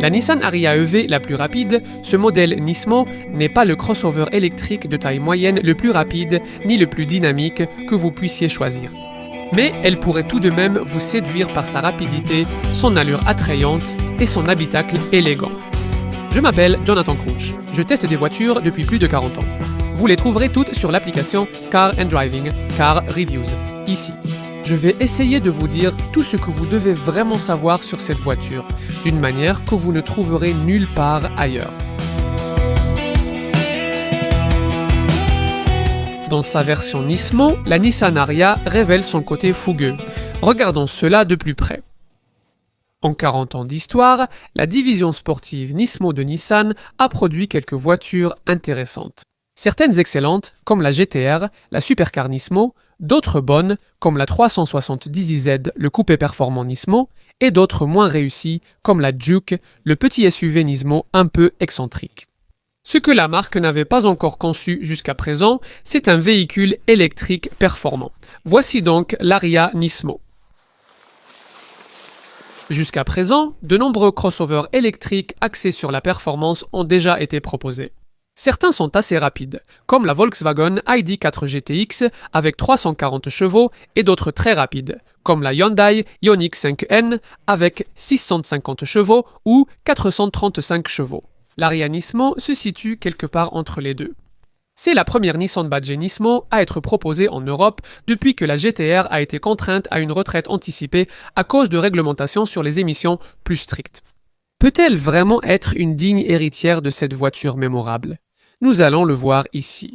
La Nissan Ariya EV la plus rapide, ce modèle Nismo n'est pas le crossover électrique de taille moyenne le plus rapide ni le plus dynamique que vous puissiez choisir. Mais elle pourrait tout de même vous séduire par sa rapidité, son allure attrayante et son habitacle élégant. Je m'appelle Jonathan Crouch, je teste des voitures depuis plus de 40 ans. Vous les trouverez toutes sur l'application Car and Driving, Car Reviews, ici. Je vais essayer de vous dire tout ce que vous devez vraiment savoir sur cette voiture, d'une manière que vous ne trouverez nulle part ailleurs. Dans sa version Nismo, la Nissan Ariya révèle son côté fougueux. Regardons cela de plus près. En 40 ans d'histoire, la division sportive Nismo de Nissan a produit quelques voitures intéressantes. Certaines excellentes, comme la GT-R, la Supercar Nismo, d'autres bonnes, comme la 370iZ, le coupé performant Nismo, et d'autres moins réussies, comme la Juke, le petit SUV Nismo un peu excentrique. Ce que la marque n'avait pas encore conçu jusqu'à présent, c'est un véhicule électrique performant. Voici donc l'Ariya Nismo. Jusqu'à présent, de nombreux crossovers électriques axés sur la performance ont déjà été proposés. Certains sont assez rapides, comme la Volkswagen ID.4 GTX avec 340 chevaux et d'autres très rapides, comme la Hyundai Ioniq 5N avec 650 chevaux ou 435 chevaux. L'Ariya Nismo se situe quelque part entre les deux. C'est la première Nissan badgée Nismo à être proposée en Europe depuis que la GT-R a été contrainte à une retraite anticipée à cause de réglementations sur les émissions plus strictes. Peut-elle vraiment être une digne héritière de cette voiture mémorable ? Nous allons le voir ici.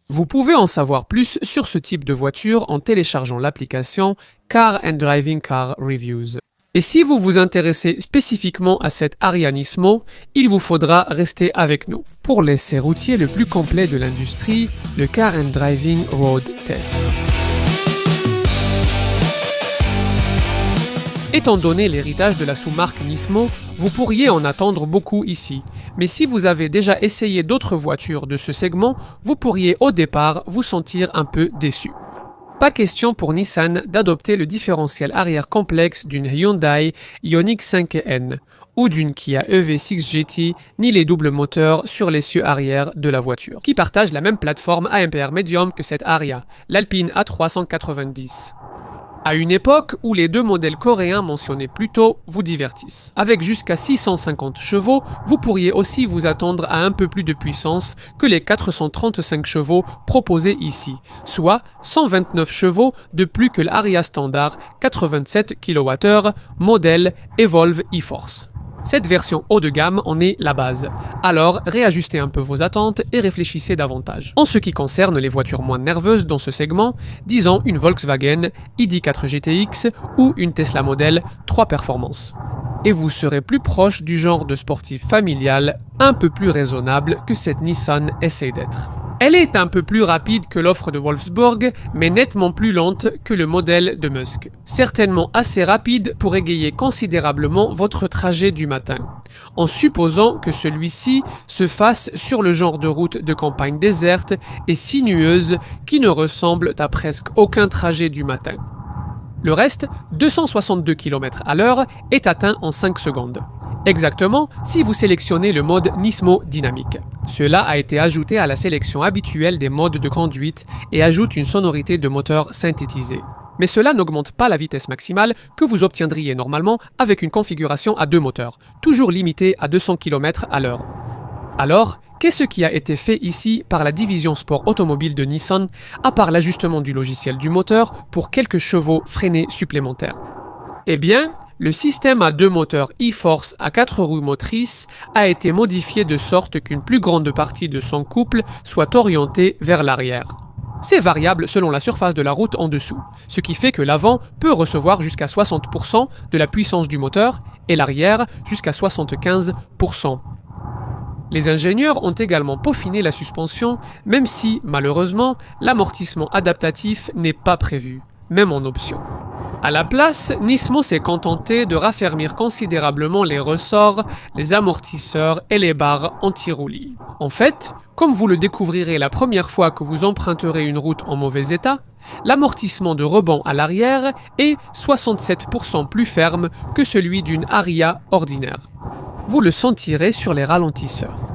Vous pouvez en savoir plus sur ce type de voiture en téléchargeant l'application Car and Driving Car Reviews. Et si vous vous intéressez spécifiquement à cette Ariya Nismo, il vous faudra rester avec nous pour l'essai routier le plus complet de l'industrie, le Car and Driving Road Test. Étant donné l'héritage de la sous-marque Nismo, vous pourriez en attendre beaucoup ici. Mais si vous avez déjà essayé d'autres voitures de ce segment, vous pourriez au départ vous sentir un peu déçu. Pas question pour Nissan d'adopter le différentiel arrière complexe d'une Hyundai Ioniq 5N ou d'une Kia EV6 GT, ni les doubles moteurs sur l'essieu arrière de la voiture, qui partagent la même plateforme AMPR Medium que cette Ariya, l'Alpine A390. À une époque où les deux modèles coréens mentionnés plus tôt vous divertissent. Avec jusqu'à 650 chevaux, vous pourriez aussi vous attendre à un peu plus de puissance que les 435 chevaux proposés ici, soit 129 chevaux de plus que l'Ariya standard 87 kWh modèle Evolve e-Force. Cette version haut de gamme en est la base, alors réajustez un peu vos attentes et réfléchissez davantage. En ce qui concerne les voitures moins nerveuses dans ce segment, disons une Volkswagen ID.4 GTX ou une Tesla Model 3 Performance. Et vous serez plus proche du genre de sportif familial un peu plus raisonnable que cette Nissan essaie d'être. Elle est un peu plus rapide que l'offre de Wolfsburg, mais nettement plus lente que le modèle de Musk. Certainement assez rapide pour égayer considérablement votre trajet du matin, en supposant que celui-ci se fasse sur le genre de route de campagne déserte et sinueuse qui ne ressemble à presque aucun trajet du matin. Le reste, 262 km/h, est atteint en 5 secondes. Exactement si vous sélectionnez le mode Nismo dynamique. Cela a été ajouté à la sélection habituelle des modes de conduite et ajoute une sonorité de moteur synthétisée. Mais cela n'augmente pas la vitesse maximale que vous obtiendriez normalement avec une configuration à deux moteurs, toujours limitée à 200 km/h. Alors, qu'est-ce qui a été fait ici par la division sport automobile de Nissan, à part l'ajustement du logiciel du moteur pour quelques chevaux freinés supplémentaires ? Eh bien, le système à deux moteurs e-Force à 4 roues motrices a été modifié de sorte qu'une plus grande partie de son couple soit orientée vers l'arrière. C'est variable selon la surface de la route en dessous, ce qui fait que l'avant peut recevoir jusqu'à 60% de la puissance du moteur et l'arrière jusqu'à 75%. Les ingénieurs ont également peaufiné la suspension, même si, malheureusement, l'amortissement adaptatif n'est pas prévu, même en option. À la place, Nismo s'est contenté de raffermir considérablement les ressorts, les amortisseurs et les barres anti-roulis. En fait, comme vous le découvrirez la première fois que vous emprunterez une route en mauvais état, l'amortissement de rebond à l'arrière est 67% plus ferme que celui d'une Ariya ordinaire. vous le sentirez sur les ralentisseurs.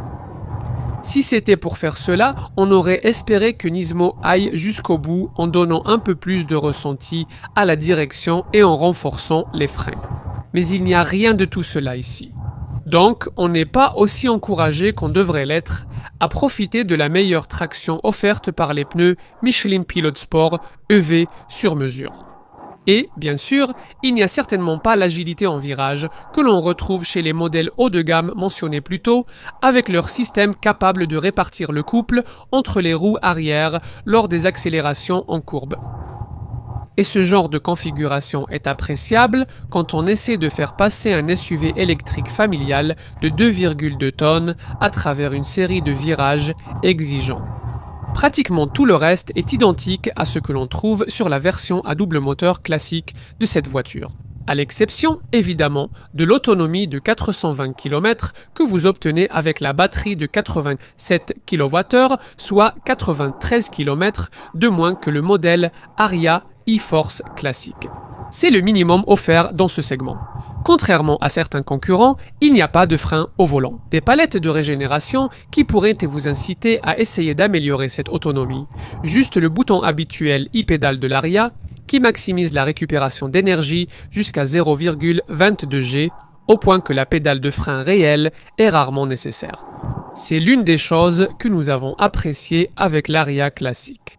Si c'était pour faire cela, on aurait espéré que Nismo aille jusqu'au bout en donnant un peu plus de ressenti à la direction et en renforçant les freins. Mais il n'y a rien de tout cela ici. Donc, on n'est pas aussi encouragé qu'on devrait l'être à profiter de la meilleure traction offerte par les pneus Michelin Pilot Sport EV sur mesure. Et, bien sûr, il n'y a certainement pas l'agilité en virage que l'on retrouve chez les modèles haut de gamme mentionnés plus tôt, avec leur système capable de répartir le couple entre les roues arrière lors des accélérations en courbe. Et ce genre de configuration est appréciable quand on essaie de faire passer un SUV électrique familial de 2,2 tonnes à travers une série de virages exigeants. Pratiquement tout le reste est identique à ce que l'on trouve sur la version à double moteur classique de cette voiture. À l'exception, évidemment, de l'autonomie de 420 km que vous obtenez avec la batterie de 87 kWh, soit 93 km de moins que le modèle Ariya e-Force classique. C'est le minimum offert dans ce segment. Contrairement à certains concurrents, il n'y a pas de frein au volant. Des palettes de régénération qui pourraient vous inciter à essayer d'améliorer cette autonomie. Juste le bouton habituel e-pédale de l'Ariya qui maximise la récupération d'énergie jusqu'à 0,22 G, au point que la pédale de frein réelle est rarement nécessaire. C'est l'une des choses que nous avons appréciées avec l'Ariya classique.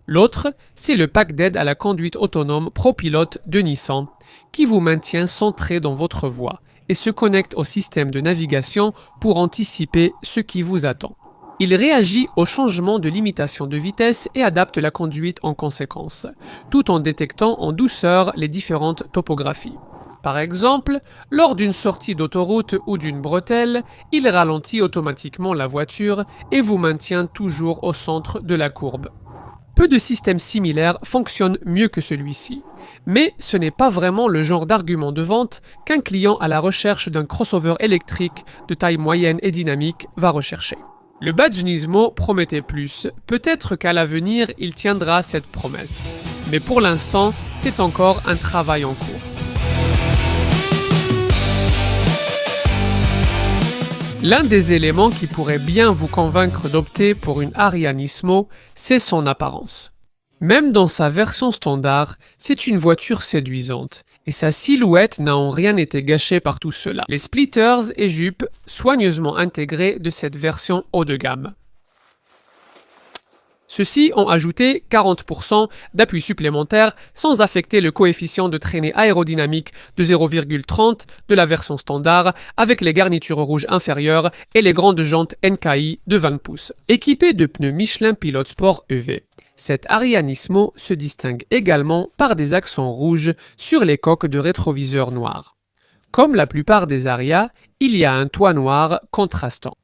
L'autre, c'est le pack d'aide à la conduite autonome ProPilot de Nissan, qui vous maintient centré dans votre voie et se connecte au système de navigation pour anticiper ce qui vous attend. Il réagit au changement de limitation de vitesse et adapte la conduite en conséquence, tout en détectant en douceur les différentes topographies. Par exemple, lors d'une sortie d'autoroute ou d'une bretelle, il ralentit automatiquement la voiture et vous maintient toujours au centre de la courbe. Peu de systèmes similaires fonctionnent mieux que celui-ci, mais ce n'est pas vraiment le genre d'argument de vente qu'un client à la recherche d'un crossover électrique de taille moyenne et dynamique va rechercher. Le badge Nismo promettait plus, peut-être qu'à l'avenir il tiendra cette promesse, mais pour l'instant c'est encore un travail en cours. L'un des éléments qui pourrait bien vous convaincre d'opter pour une Ariya Nismo, c'est son apparence. Même dans sa version standard, c'est une voiture séduisante, et sa silhouette n'a en rien été gâchée par tout cela. Les splitters et jupes soigneusement intégrés de cette version haut de gamme. Ceux-ci ont ajouté 40% d'appui supplémentaire sans affecter le coefficient de traînée aérodynamique de 0,30 de la version standard avec les garnitures rouges inférieures et les grandes jantes NKI de 20 pouces. Équipée de pneus Michelin Pilot Sport EV, cette Ariya Nismo se distingue également par des accents rouges sur les coques de rétroviseurs noirs. Comme la plupart des Ariya, il y a un toit noir contrastant.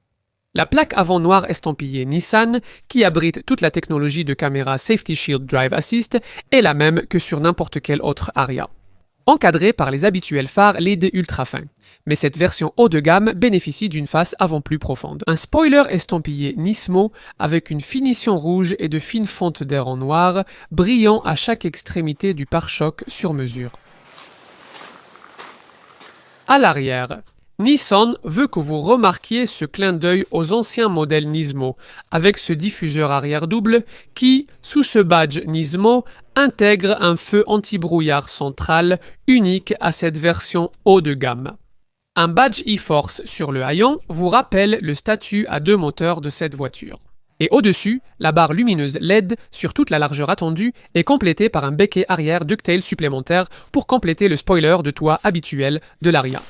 La plaque avant noire estampillée Nissan, qui abrite toute la technologie de caméra Safety Shield Drive Assist, est la même que sur n'importe quel autre Ariya. Encadrée par les habituels phares LED ultra fins. Mais cette version haut de gamme bénéficie d'une face avant plus profonde. Un spoiler estampillé Nismo avec une finition rouge et de fines fontes d'air en noir, brillant à chaque extrémité du pare-choc sur mesure. À l'arrière, Nissan veut que vous remarquiez ce clin d'œil aux anciens modèles Nismo, avec ce diffuseur arrière double qui, sous ce badge Nismo, intègre un feu anti-brouillard central unique à cette version haut de gamme. Un badge e-Force sur le haillon vous rappelle le statut à 2 moteurs de cette voiture. Et au-dessus, la barre lumineuse LED sur toute la largeur attendue est complétée par un becquet arrière ducktail supplémentaire pour compléter le spoiler de toit habituel de l'Ariya.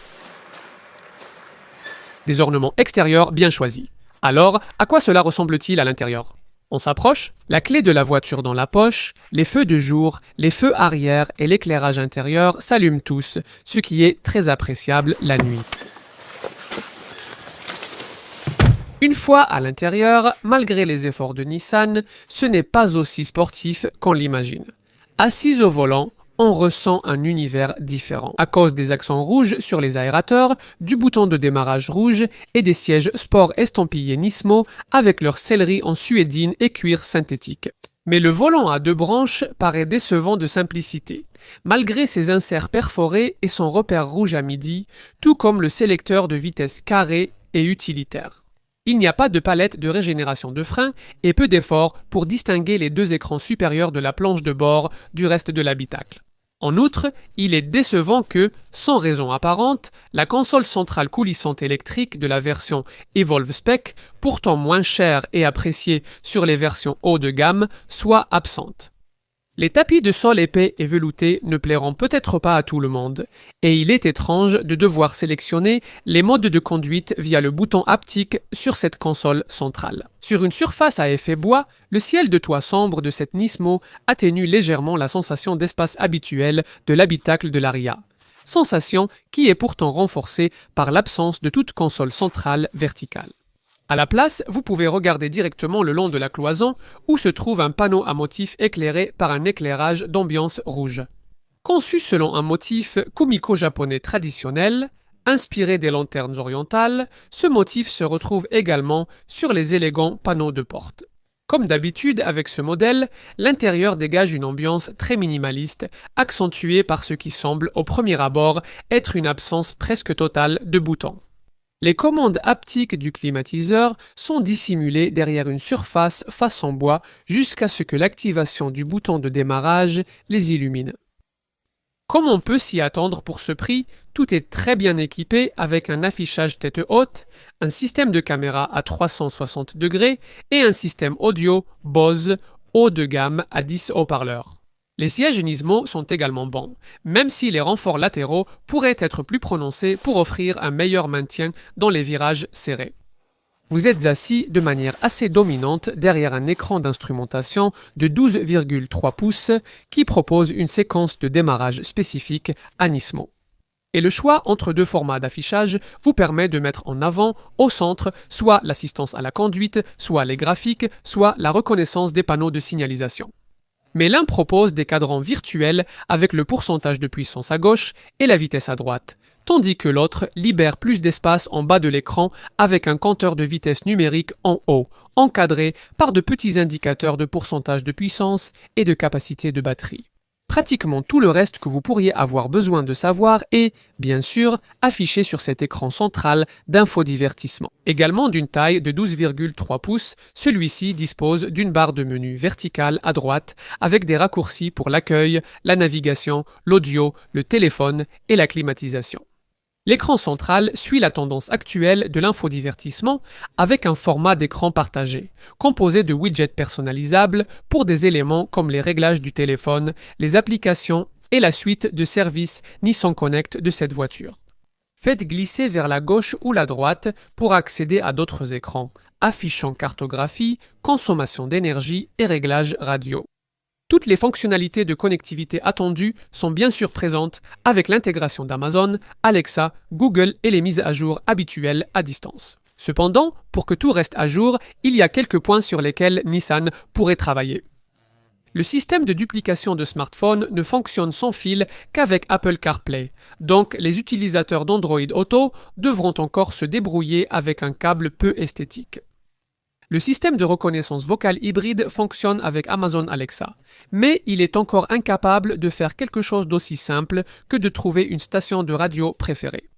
Des ornements extérieurs bien choisis. Alors, à quoi cela ressemble-t-il à l'intérieur? On s'approche, la clé de la voiture dans la poche, les feux de jour, les feux arrière et l'éclairage intérieur s'allument tous, ce qui est très appréciable la nuit. Une fois à l'intérieur, malgré les efforts de Nissan, ce n'est pas aussi sportif qu'on l'imagine. Assise au volant, on ressent un univers différent, à cause des accents rouges sur les aérateurs, du bouton de démarrage rouge et des sièges sport estampillés Nismo avec leur sellerie en suédine et cuir synthétique. Mais le volant à deux branches paraît décevant de simplicité, malgré ses inserts perforés et son repère rouge à midi, tout comme le sélecteur de vitesse carré et utilitaire. Il n'y a pas de palette de régénération de frein et peu d'efforts pour distinguer les deux écrans supérieurs de la planche de bord du reste de l'habitacle. En outre, il est décevant que, sans raison apparente, la console centrale coulissante électrique de la version Evolve Spec, pourtant moins chère et appréciée sur les versions haut de gamme, soit absente. Les tapis de sol épais et veloutés ne plairont peut-être pas à tout le monde, et il est étrange de devoir sélectionner les modes de conduite via le bouton haptique sur cette console centrale. Sur une surface à effet bois, le ciel de toit sombre de cette Nismo atténue légèrement la sensation d'espace habituelle de l'habitacle de l'Ariya. Sensation qui est pourtant renforcée par l'absence de toute console centrale verticale. À la place, vous pouvez regarder directement le long de la cloison où se trouve un panneau à motif éclairé par un éclairage d'ambiance rouge. Conçu selon un motif kumiko-japonais traditionnel, inspiré des lanternes orientales, ce motif se retrouve également sur les élégants panneaux de porte. Comme d'habitude avec ce modèle, l'intérieur dégage une ambiance très minimaliste, accentuée par ce qui semble au premier abord être une absence presque totale de boutons. Les commandes haptiques du climatiseur sont dissimulées derrière une surface façon bois jusqu'à ce que l'activation du bouton de démarrage les illumine. Comme on peut s'y attendre pour ce prix, tout est très bien équipé avec un affichage tête haute, un système de caméra à 360 degrés et un système audio Bose haut de gamme à 10 haut-parleurs. Les sièges Nismo sont également bons, même si les renforts latéraux pourraient être plus prononcés pour offrir un meilleur maintien dans les virages serrés. Vous êtes assis de manière assez dominante derrière un écran d'instrumentation de 12,3 pouces qui propose une séquence de démarrage spécifique à Nismo. Et le choix entre deux formats d'affichage vous permet de mettre en avant, au centre, soit l'assistance à la conduite, soit les graphiques, soit la reconnaissance des panneaux de signalisation. Mais l'un propose des cadrans virtuels avec le pourcentage de puissance à gauche et la vitesse à droite, tandis que l'autre libère plus d'espace en bas de l'écran avec un compteur de vitesse numérique en haut, encadré par de petits indicateurs de pourcentage de puissance et de capacité de batterie. Pratiquement tout le reste que vous pourriez avoir besoin de savoir est, bien sûr, affiché sur cet écran central d'infodivertissement. Également d'une taille de 12,3 pouces, celui-ci dispose d'une barre de menu verticale à droite avec des raccourcis pour l'accueil, la navigation, l'audio, le téléphone et la climatisation. L'écran central suit la tendance actuelle de l'infodivertissement avec un format d'écran partagé, composé de widgets personnalisables pour des éléments comme les réglages du téléphone, les applications et la suite de services Nissan Connect de cette voiture. Faites glisser vers la gauche ou la droite pour accéder à d'autres écrans, affichant cartographie, consommation d'énergie et réglages radio. Toutes les fonctionnalités de connectivité attendues sont bien sûr présentes avec l'intégration d'Amazon, Alexa, Google et les mises à jour habituelles à distance. Cependant, pour que tout reste à jour, il y a quelques points sur lesquels Nissan pourrait travailler. Le système de duplication de smartphone ne fonctionne sans fil qu'avec Apple CarPlay, donc les utilisateurs d'Android Auto devront encore se débrouiller avec un câble peu esthétique. Le système de reconnaissance vocale hybride fonctionne avec Amazon Alexa, mais il est encore incapable de faire quelque chose d'aussi simple que de trouver une station de radio préférée.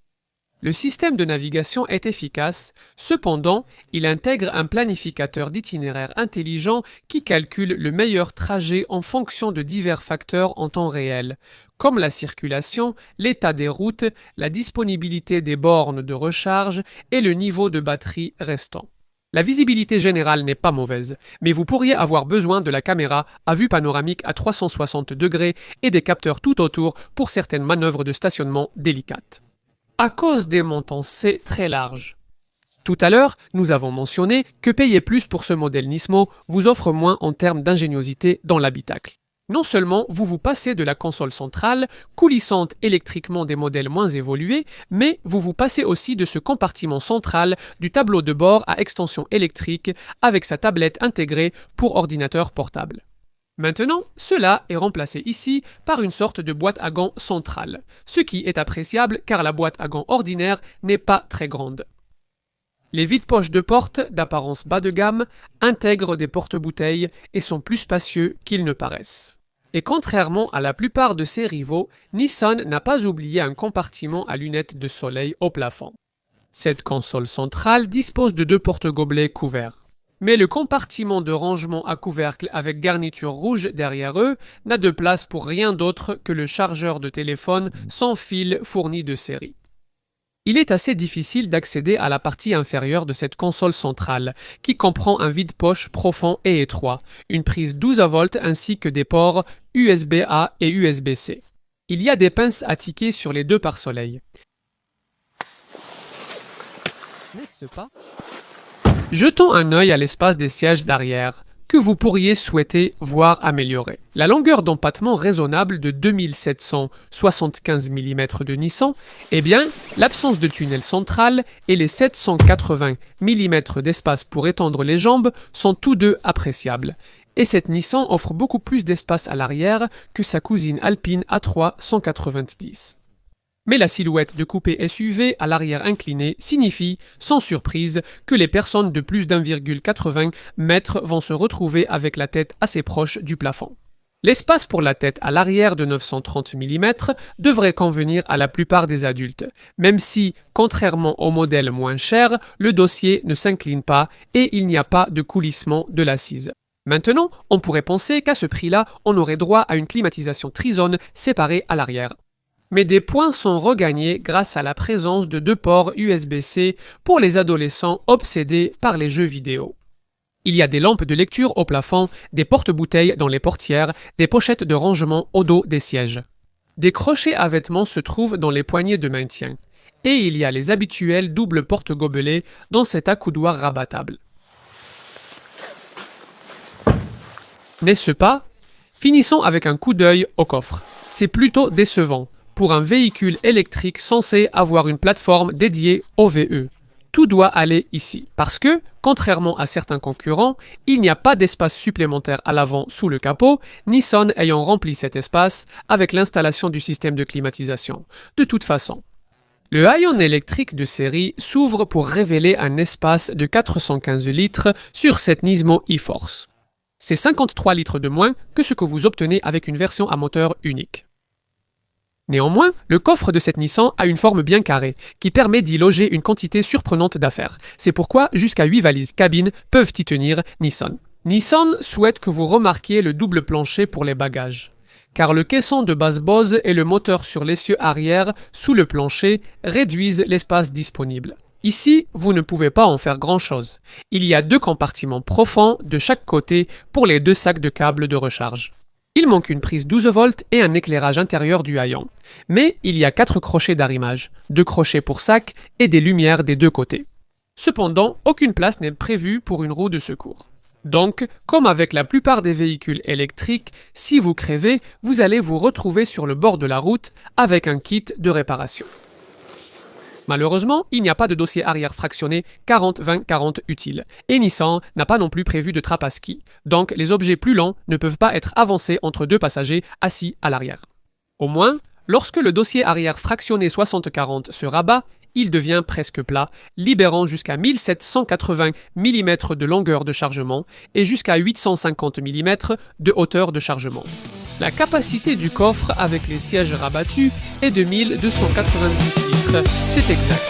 Le système de navigation est efficace, cependant, il intègre un planificateur d'itinéraire intelligent qui calcule le meilleur trajet en fonction de divers facteurs en temps réel, comme la circulation, l'état des routes, la disponibilité des bornes de recharge et le niveau de batterie restant. La visibilité générale n'est pas mauvaise, mais vous pourriez avoir besoin de la caméra à vue panoramique à 360 degrés et des capteurs tout autour pour certaines manœuvres de stationnement délicates. À cause des montants C très larges. Tout à l'heure, nous avons mentionné que payer plus pour ce modèle Nismo vous offre moins en termes d'ingéniosité dans l'habitacle. Non seulement vous passez de la console centrale, coulissante électriquement des modèles moins évolués, mais vous passez aussi de ce compartiment central du tableau de bord à extension électrique avec sa tablette intégrée pour ordinateur portable. Maintenant, cela est remplacé ici par une sorte de boîte à gants centrale, ce qui est appréciable car la boîte à gants ordinaire n'est pas très grande. Les vides-poches de porte, d'apparence bas de gamme, intègrent des porte-bouteilles et sont plus spacieux qu'ils ne paraissent. Et contrairement à la plupart de ses rivaux, Nissan n'a pas oublié un compartiment à lunettes de soleil au plafond. Cette console centrale dispose de 2 porte-gobelets couverts. Mais le compartiment de rangement à couvercle avec garniture rouge derrière eux n'a de place pour rien d'autre que le chargeur de téléphone sans fil fourni de série. Il est assez difficile d'accéder à la partie inférieure de cette console centrale, qui comprend un vide-poche profond et étroit, une prise 12 volts ainsi que des ports USB-A et USB-C. Il y a des pinces à tickets sur les 2 pare-soleil. N'est-ce pas? Jetons un œil à l'espace des sièges d'arrière, que vous pourriez souhaiter voir amélioré. La longueur d'empattement raisonnable de 2775 mm de Nissan, eh bien, l'absence de tunnel central et les 780 mm d'espace pour étendre les jambes sont tous deux appréciables. Et cette Nissan offre beaucoup plus d'espace à l'arrière que sa cousine Alpine A3 190. Mais la silhouette de coupé SUV à l'arrière incliné signifie, sans surprise, que les personnes de plus d'1,80 m vont se retrouver avec la tête assez proche du plafond. L'espace pour la tête à l'arrière de 930 mm devrait convenir à la plupart des adultes, même si, contrairement au modèle moins cher, le dossier ne s'incline pas et il n'y a pas de coulissement de l'assise. Maintenant, on pourrait penser qu'à ce prix-là, on aurait droit à une climatisation trizone séparée à l'arrière. Mais des points sont regagnés grâce à la présence de 2 ports USB-C pour les adolescents obsédés par les jeux vidéo. Il y a des lampes de lecture au plafond, des porte-bouteilles dans les portières, des pochettes de rangement au dos des sièges. Des crochets à vêtements se trouvent dans les poignées de maintien. Et il y a les habituels doubles porte-gobelets dans cet accoudoir rabattable. N'est-ce pas? Finissons avec un coup d'œil au coffre. C'est plutôt décevant pour un véhicule électrique censé avoir une plateforme dédiée au VE. Tout doit aller ici, parce que, contrairement à certains concurrents, il n'y a pas d'espace supplémentaire à l'avant sous le capot, Nissan ayant rempli cet espace avec l'installation du système de climatisation. De toute façon, le haillon électrique de série s'ouvre pour révéler un espace de 415 litres sur cette Nismo e-Force. C'est 53 litres de moins que ce que vous obtenez avec une version à moteur unique. Néanmoins, le coffre de cette Nissan a une forme bien carrée, qui permet d'y loger une quantité surprenante d'affaires. C'est pourquoi jusqu'à 8 valises cabine peuvent y tenir Nissan. Nissan souhaite que vous remarquiez le double plancher pour les bagages, car le caisson de base Bose et le moteur sur l'essieu arrière sous le plancher réduisent l'espace disponible. Ici, vous ne pouvez pas en faire grand-chose. Il y a 2 compartiments profonds de chaque côté pour les 2 sacs de câbles de recharge. Il manque une prise 12 volts et un éclairage intérieur du haillon. Mais il y a 4 crochets d'arrimage, 2 crochets pour sac et des lumières des 2 côtés. Cependant, aucune place n'est prévue pour une roue de secours. Donc, comme avec la plupart des véhicules électriques, si vous crevez, vous allez vous retrouver sur le bord de la route avec un kit de réparation. Malheureusement, il n'y a pas de dossier arrière fractionné 40-20-40 utile, et Nissan n'a pas non plus prévu de trappe à ski, donc les objets plus lents ne peuvent pas être avancés entre 2 passagers assis à l'arrière. Au moins, lorsque le dossier arrière fractionné 60-40 se rabat, il devient presque plat, libérant jusqu'à 1780 mm de longueur de chargement et jusqu'à 850 mm de hauteur de chargement. La capacité du coffre avec les sièges rabattus est de 1290 litres, c'est exact.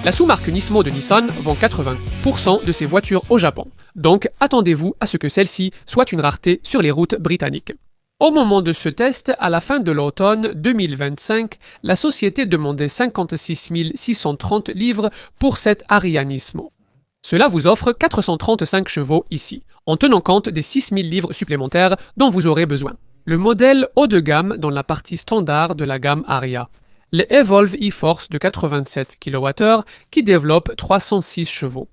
La sous-marque Nismo de Nissan vend 80% de ses voitures au Japon, donc attendez-vous à ce que celle-ci soit une rareté sur les routes britanniques. Au moment de ce test, à la fin de l'automne 2025, la société demandait 56 630 livres pour cette Ariya Nismo. Cela vous offre 435 chevaux ici, en tenant compte des 6 000 livres supplémentaires dont vous aurez besoin. Le modèle haut de gamme dans la partie standard de la gamme Ariya. Le Evolve e-Force de 87 kWh qui développe 306 chevaux.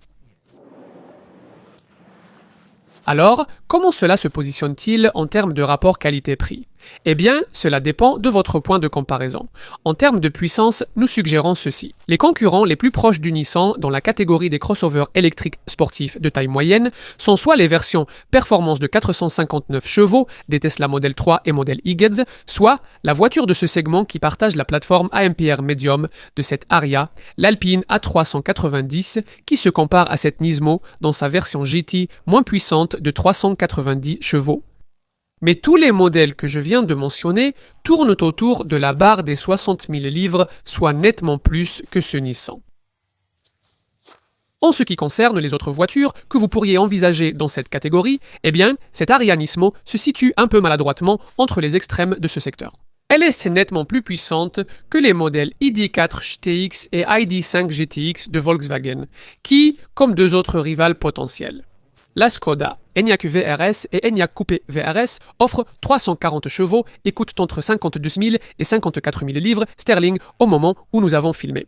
Alors, comment cela se positionne-t-il en termes de rapport qualité-prix? Eh bien, cela dépend de votre point de comparaison. En termes de puissance, nous suggérons ceci. Les concurrents les plus proches du Nissan dans la catégorie des crossovers électriques sportifs de taille moyenne sont soit les versions performance de 459 chevaux des Tesla Model 3 et Model Y, soit la voiture de ce segment qui partage la plateforme AMPR Medium de cette Ariya, l'Alpine A390, qui se compare à cette Nismo dans sa version GT moins puissante de 390 chevaux. Mais tous les modèles que je viens de mentionner tournent autour de la barre des 60 000 livres, soit nettement plus que ce Nissan. En ce qui concerne les autres voitures que vous pourriez envisager dans cette catégorie, eh bien, cette Ariya Nismo se situe un peu maladroitement entre les extrêmes de ce secteur. Elle est nettement plus puissante que les modèles ID4 GTX et ID5 GTX de Volkswagen, qui, comme deux autres rivales potentiels. La Skoda Enyaq VRS et Enyaq Coupé VRS offrent 340 chevaux et coûtent entre 52 000 et 54 000 livres sterling au moment où nous avons filmé.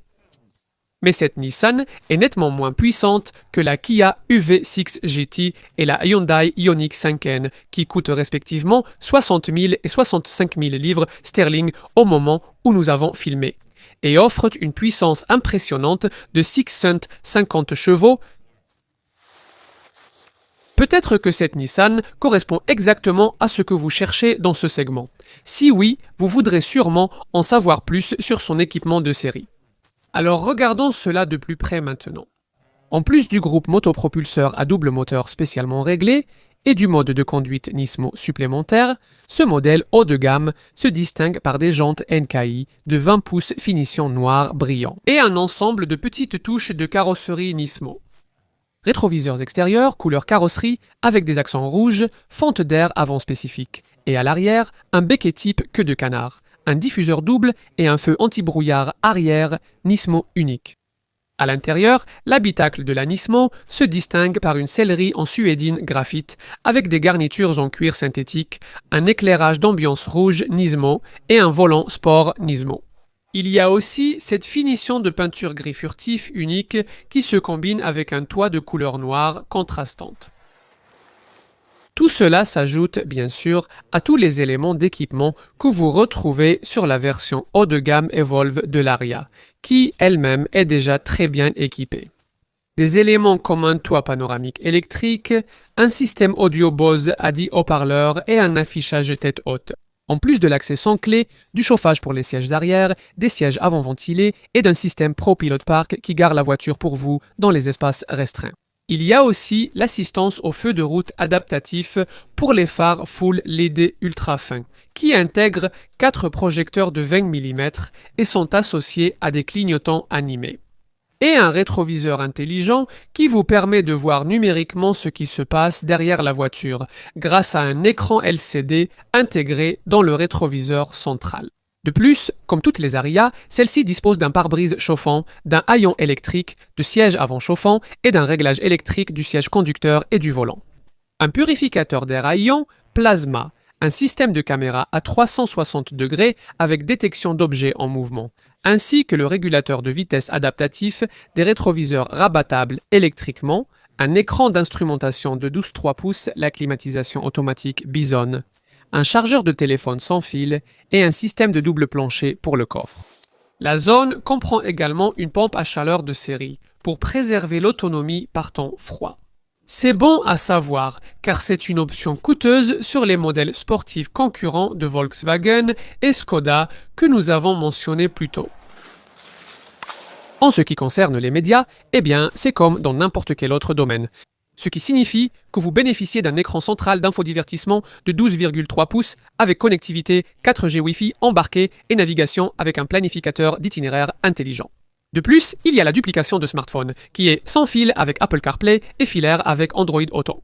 Mais cette Nissan est nettement moins puissante que la Kia UV6 GT et la Hyundai Ioniq 5N, qui coûtent respectivement 60 000 et 65 000 livres sterling au moment où nous avons filmé, et offrent une puissance impressionnante de 650 chevaux. Peut-être que cette Nissan correspond exactement à ce que vous cherchez dans ce segment. Si oui, vous voudrez sûrement en savoir plus sur son équipement de série. Alors regardons cela de plus près maintenant. En plus du groupe motopropulseur à double moteur spécialement réglé et du mode de conduite Nismo supplémentaire, ce modèle haut de gamme se distingue par des jantes NKI de 20 pouces finition noir brillant et un ensemble de petites touches de carrosserie Nismo. Rétroviseurs extérieurs couleur carrosserie avec des accents rouges, fente d'air avant spécifique et à l'arrière, un becquet type queue de canard, un diffuseur double et un feu anti-brouillard arrière Nismo unique. À l'intérieur, l'habitacle de la Nismo se distingue par une sellerie en suédine graphite avec des garnitures en cuir synthétique, un éclairage d'ambiance rouge Nismo et un volant sport Nismo. Il y a aussi cette finition de peinture gris furtif unique qui se combine avec un toit de couleur noire contrastante. Tout cela s'ajoute bien sûr à tous les éléments d'équipement que vous retrouvez sur la version haut de gamme Evolve de l'Ariya, qui elle-même est déjà très bien équipée. Des éléments comme un toit panoramique électrique, un système audio Bose à 10 haut-parleurs et un affichage tête haute. En plus de l'accès sans clé, du chauffage pour les sièges arrière, des sièges avant ventilés et d'un système Pro Pilot Park qui gare la voiture pour vous dans les espaces restreints. Il y a aussi l'assistance au feu de route adaptatif pour les phares Full LED ultra fins, qui intègrent 4 projecteurs de 20 mm et sont associés à des clignotants animés. Et un rétroviseur intelligent qui vous permet de voir numériquement ce qui se passe derrière la voiture grâce à un écran LCD intégré dans le rétroviseur central. De plus, comme toutes les Ariya, celle-ci dispose d'un pare-brise chauffant, d'un haillon électrique, de siège avant chauffant et d'un réglage électrique du siège conducteur et du volant. Un purificateur d'air à ion, Plasma, un système de caméra à 360 degrés avec détection d'objets en mouvement, ainsi que le régulateur de vitesse adaptatif, des rétroviseurs rabattables électriquement, un écran d'instrumentation de 12,3 pouces, la climatisation automatique Bison, un chargeur de téléphone sans fil et un système de double plancher pour le coffre. La zone comprend également une pompe à chaleur de série pour préserver l'autonomie par temps froid. C'est bon à savoir car c'est une option coûteuse sur les modèles sportifs concurrents de Volkswagen et Skoda que nous avons mentionnés plus tôt. En ce qui concerne les médias, eh bien c'est comme dans n'importe quel autre domaine. Ce qui signifie que vous bénéficiez d'un écran central d'infodivertissement de 12,3 pouces avec connectivité 4G Wi-Fi embarqué et navigation avec un planificateur d'itinéraire intelligent. De plus, il y a la duplication de smartphone, qui est sans fil avec Apple CarPlay et filaire avec Android Auto.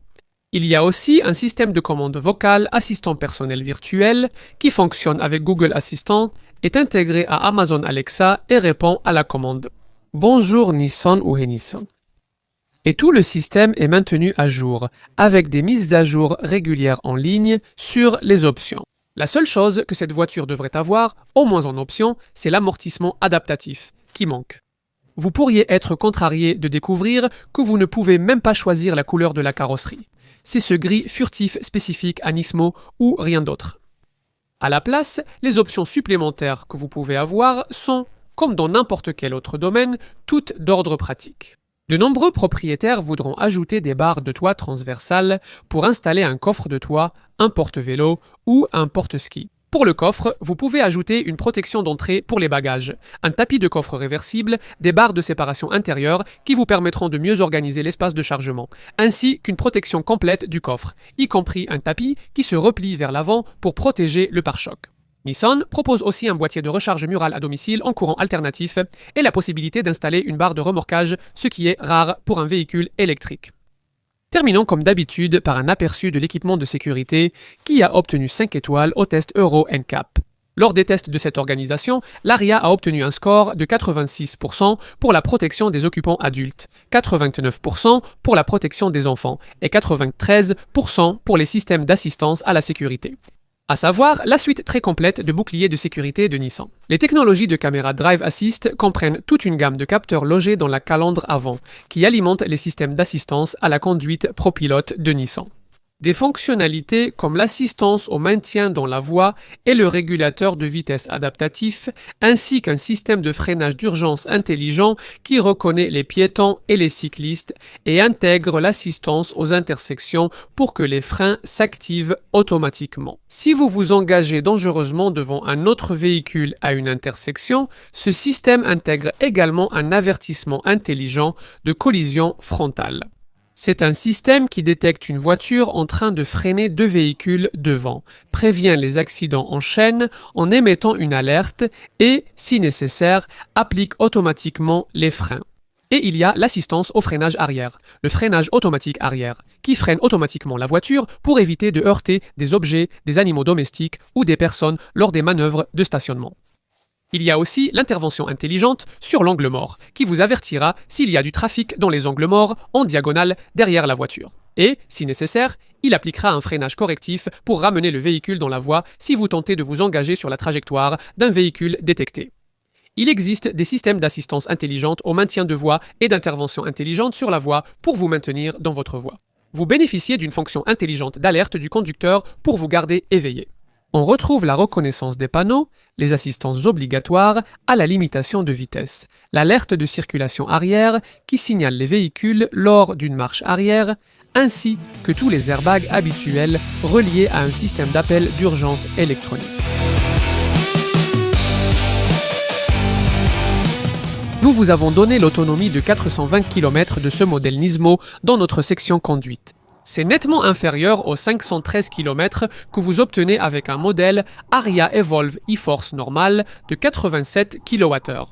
Il y a aussi un système de commande vocale assistant personnel virtuel qui fonctionne avec Google Assistant, est intégré à Amazon Alexa et répond à la commande « Bonjour Nissan » ou « Hey Nissan ». Et tout le système est maintenu à jour, avec des mises à jour régulières en ligne sur les options. La seule chose que cette voiture devrait avoir, au moins en option, c'est l'amortissement adaptatif, qui manque. Vous pourriez être contrarié de découvrir que vous ne pouvez même pas choisir la couleur de la carrosserie. C'est ce gris furtif spécifique à Nismo ou rien d'autre. À la place, les options supplémentaires que vous pouvez avoir sont, comme dans n'importe quel autre domaine, toutes d'ordre pratique. De nombreux propriétaires voudront ajouter des barres de toit transversales pour installer un coffre de toit, un porte-vélo ou un porte-ski. Pour le coffre, vous pouvez ajouter une protection d'entrée pour les bagages, un tapis de coffre réversible, des barres de séparation intérieure qui vous permettront de mieux organiser l'espace de chargement, ainsi qu'une protection complète du coffre, y compris un tapis qui se replie vers l'avant pour protéger le pare-choc. Nissan propose aussi un boîtier de recharge murale à domicile en courant alternatif et la possibilité d'installer une barre de remorquage, ce qui est rare pour un véhicule électrique. Terminons comme d'habitude par un aperçu de l'équipement de sécurité qui a obtenu 5 étoiles au test Euro NCAP. Lors des tests de cette organisation, l'ARIA a obtenu un score de 86% pour la protection des occupants adultes, 89% pour la protection des enfants et 93% pour les systèmes d'assistance à la sécurité. À savoir, la suite très complète de boucliers de sécurité de Nissan. Les technologies de caméra Drive Assist comprennent toute une gamme de capteurs logés dans la calandre avant, qui alimentent les systèmes d'assistance à la conduite ProPilot de Nissan. Des fonctionnalités comme l'assistance au maintien dans la voie et le régulateur de vitesse adaptatif, ainsi qu'un système de freinage d'urgence intelligent qui reconnaît les piétons et les cyclistes et intègre l'assistance aux intersections pour que les freins s'activent automatiquement. Si vous vous engagez dangereusement devant un autre véhicule à une intersection, ce système intègre également un avertissement intelligent de collision frontale. C'est un système qui détecte une voiture en train de freiner deux véhicules devant, prévient les accidents en chaîne en émettant une alerte et, si nécessaire, applique automatiquement les freins. Et il y a l'assistance au freinage arrière, le freinage automatique arrière, qui freine automatiquement la voiture pour éviter de heurter des objets, des animaux domestiques ou des personnes lors des manœuvres de stationnement. Il y a aussi l'intervention intelligente sur l'angle mort, qui vous avertira s'il y a du trafic dans les angles morts en diagonale derrière la voiture. Et, si nécessaire, il appliquera un freinage correctif pour ramener le véhicule dans la voie si vous tentez de vous engager sur la trajectoire d'un véhicule détecté. Il existe des systèmes d'assistance intelligente au maintien de voie et d'intervention intelligente sur la voie pour vous maintenir dans votre voie. Vous bénéficiez d'une fonction intelligente d'alerte du conducteur pour vous garder éveillé. On retrouve la reconnaissance des panneaux, les assistances obligatoires à la limitation de vitesse, l'alerte de circulation arrière qui signale les véhicules lors d'une marche arrière, ainsi que tous les airbags habituels reliés à un système d'appel d'urgence électronique. Nous vous avons donné l'autonomie de 420 km de ce modèle Nismo dans notre section conduite. C'est nettement inférieur aux 513 km que vous obtenez avec un modèle Ariya Evolve e-Force normal de 87 kWh.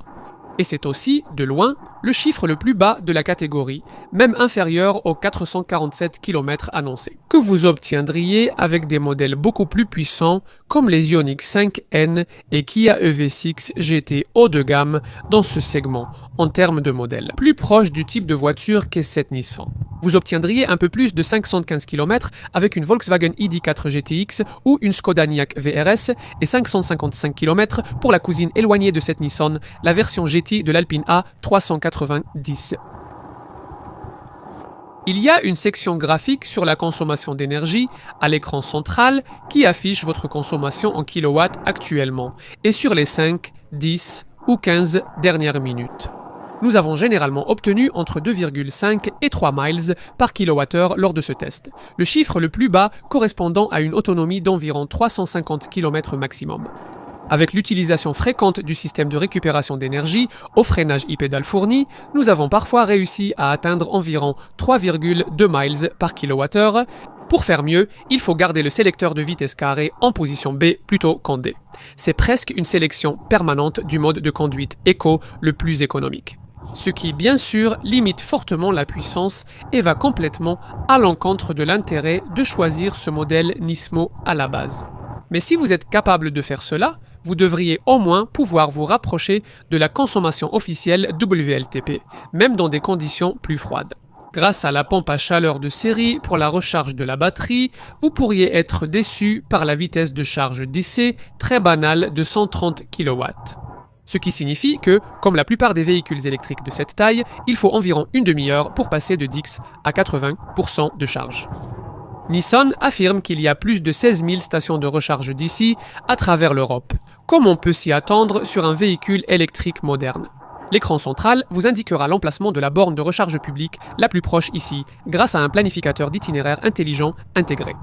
Et c'est aussi, de loin, le chiffre le plus bas de la catégorie, même inférieur aux 447 km annoncés, que vous obtiendriez avec des modèles beaucoup plus puissants comme les Ioniq 5N et Kia EV6 GT haut de gamme dans ce segment, en termes de modèle, plus proche du type de voiture qu'est cette Nissan. Vous obtiendriez un peu plus de 515 km avec une Volkswagen ID.4 GTX ou une Skoda Enyaq VRS et 555 km pour la cousine éloignée de cette Nissan, la version GT de l'Alpine A390. Il y a une section graphique sur la consommation d'énergie à l'écran central qui affiche votre consommation en kilowatts actuellement et sur les 5, 10 ou 15 dernières minutes. Nous avons généralement obtenu entre 2,5 et 3 miles par kilowattheure lors de ce test, le chiffre le plus bas correspondant à une autonomie d'environ 350 km maximum. Avec l'utilisation fréquente du système de récupération d'énergie au freinage e-pédale fourni, nous avons parfois réussi à atteindre environ 3,2 miles par kilowattheure. Pour faire mieux, il faut garder le sélecteur de vitesse carré en position B plutôt qu'en D. C'est presque une sélection permanente du mode de conduite éco le plus économique. Ce qui, bien sûr, limite fortement la puissance et va complètement à l'encontre de l'intérêt de choisir ce modèle Nismo à la base. Mais si vous êtes capable de faire cela, vous devriez au moins pouvoir vous rapprocher de la consommation officielle WLTP, même dans des conditions plus froides. Grâce à la pompe à chaleur de série pour la recharge de la batterie, vous pourriez être déçu par la vitesse de charge d'essai très banale de 130 kW. Ce qui signifie que, comme la plupart des véhicules électriques de cette taille, il faut environ une demi-heure pour passer de 10 à 80% de charge. Nissan affirme qu'il y a plus de 16 000 stations de recharge d'ici à travers l'Europe, comme on peut s'y attendre sur un véhicule électrique moderne. L'écran central vous indiquera l'emplacement de la borne de recharge publique la plus proche ici, grâce à un planificateur d'itinéraire intelligent intégré.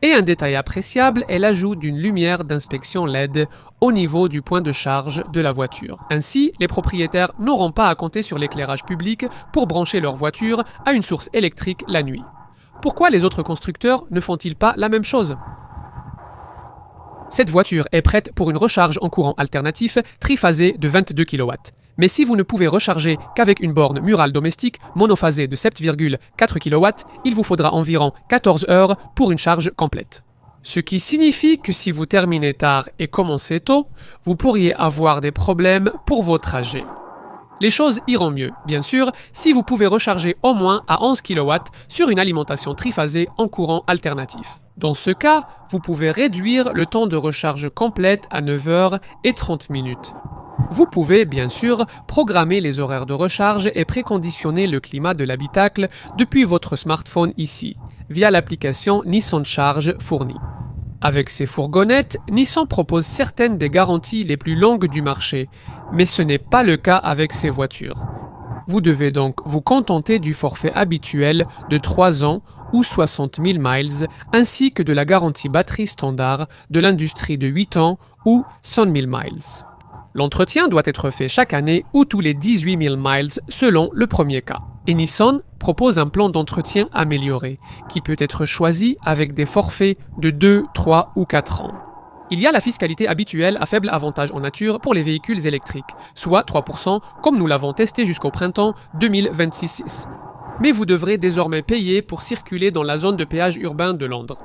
Et un détail appréciable est l'ajout d'une lumière d'inspection LED au niveau du point de charge de la voiture. Ainsi, les propriétaires n'auront pas à compter sur l'éclairage public pour brancher leur voiture à une source électrique la nuit. Pourquoi les autres constructeurs ne font-ils pas la même chose? Cette voiture est prête pour une recharge en courant alternatif triphasé de 22 kW. Mais si vous ne pouvez recharger qu'avec une borne murale domestique monophasée de 7,4 kW, il vous faudra environ 14 heures pour une charge complète. Ce qui signifie que si vous terminez tard et commencez tôt, vous pourriez avoir des problèmes pour vos trajets. Les choses iront mieux, bien sûr, si vous pouvez recharger au moins à 11 kW sur une alimentation triphasée en courant alternatif. Dans ce cas, vous pouvez réduire le temps de recharge complète à 9h30. Vous pouvez, bien sûr, programmer les horaires de recharge et préconditionner le climat de l'habitacle depuis votre smartphone ici, via l'application Nissan Charge fournie. Avec ces fourgonnettes, Nissan propose certaines des garanties les plus longues du marché, mais ce n'est pas le cas avec ces voitures. Vous devez donc vous contenter du forfait habituel de 3 ans ou 60 000 miles, ainsi que de la garantie batterie standard de l'industrie de 8 ans ou 100 000 miles. L'entretien doit être fait chaque année ou tous les 18 000 miles selon le premier cas. Et Nissan propose un plan d'entretien amélioré qui peut être choisi avec des forfaits de 2, 3 ou 4 ans. Il y a la fiscalité habituelle à faible avantage en nature pour les véhicules électriques, soit 3% comme nous l'avons testé jusqu'au printemps 2026. Mais vous devrez désormais payer pour circuler dans la zone de péage urbain de Londres.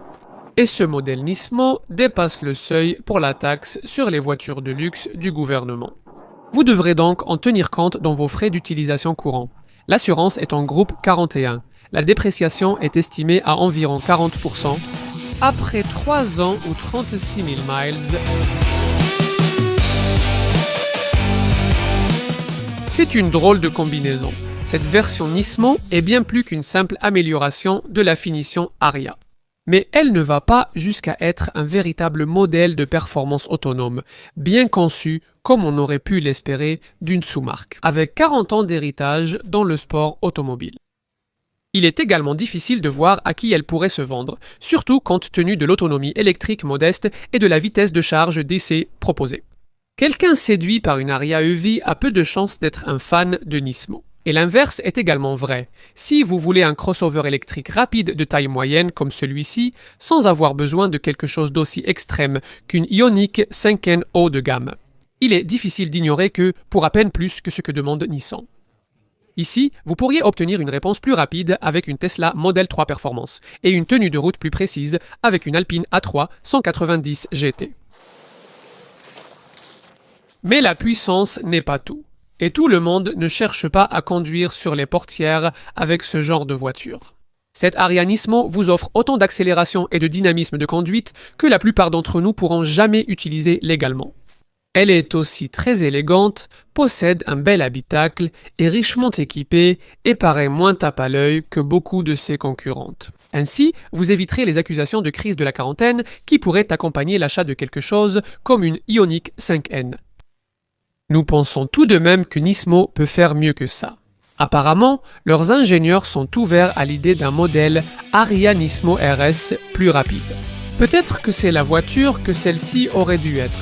Et ce modèle Nismo dépasse le seuil pour la taxe sur les voitures de luxe du gouvernement. Vous devrez donc en tenir compte dans vos frais d'utilisation courants. L'assurance est en groupe 41. La dépréciation est estimée à environ 40%. Après 3 ans ou 36 000 miles, c'est une drôle de combinaison. Cette version Nismo est bien plus qu'une simple amélioration de la finition Ariya. Mais elle ne va pas jusqu'à être un véritable modèle de performance autonome, bien conçu comme on aurait pu l'espérer d'une sous-marque, avec 40 ans d'héritage dans le sport automobile. Il est également difficile de voir à qui elle pourrait se vendre, surtout compte tenu de l'autonomie électrique modeste et de la vitesse de charge DC proposée. Quelqu'un séduit par une Ariya EV a peu de chances d'être un fan de Nismo. Et l'inverse est également vrai. Si vous voulez un crossover électrique rapide de taille moyenne comme celui-ci, sans avoir besoin de quelque chose d'aussi extrême qu'une Ioniq 5N haut de gamme, il est difficile d'ignorer que, pour à peine plus que ce que demande Nissan. Ici, vous pourriez obtenir une réponse plus rapide avec une Tesla Model 3 Performance et une tenue de route plus précise avec une Alpine A3 190 GT. Mais la puissance n'est pas tout. Et tout le monde ne cherche pas à conduire sur les portières avec ce genre de voiture. Cette Ariya Nismo vous offre autant d'accélération et de dynamisme de conduite que la plupart d'entre nous pourront jamais utiliser légalement. Elle est aussi très élégante, possède un bel habitacle, est richement équipée et paraît moins tape à l'œil que beaucoup de ses concurrentes. Ainsi, vous éviterez les accusations de crise de la quarantaine qui pourraient accompagner l'achat de quelque chose comme une Ioniq 5N. Nous pensons tout de même que Nismo peut faire mieux que ça. Apparemment, leurs ingénieurs sont ouverts à l'idée d'un modèle Ariya Nismo RS plus rapide. Peut-être que c'est la voiture que celle-ci aurait dû être.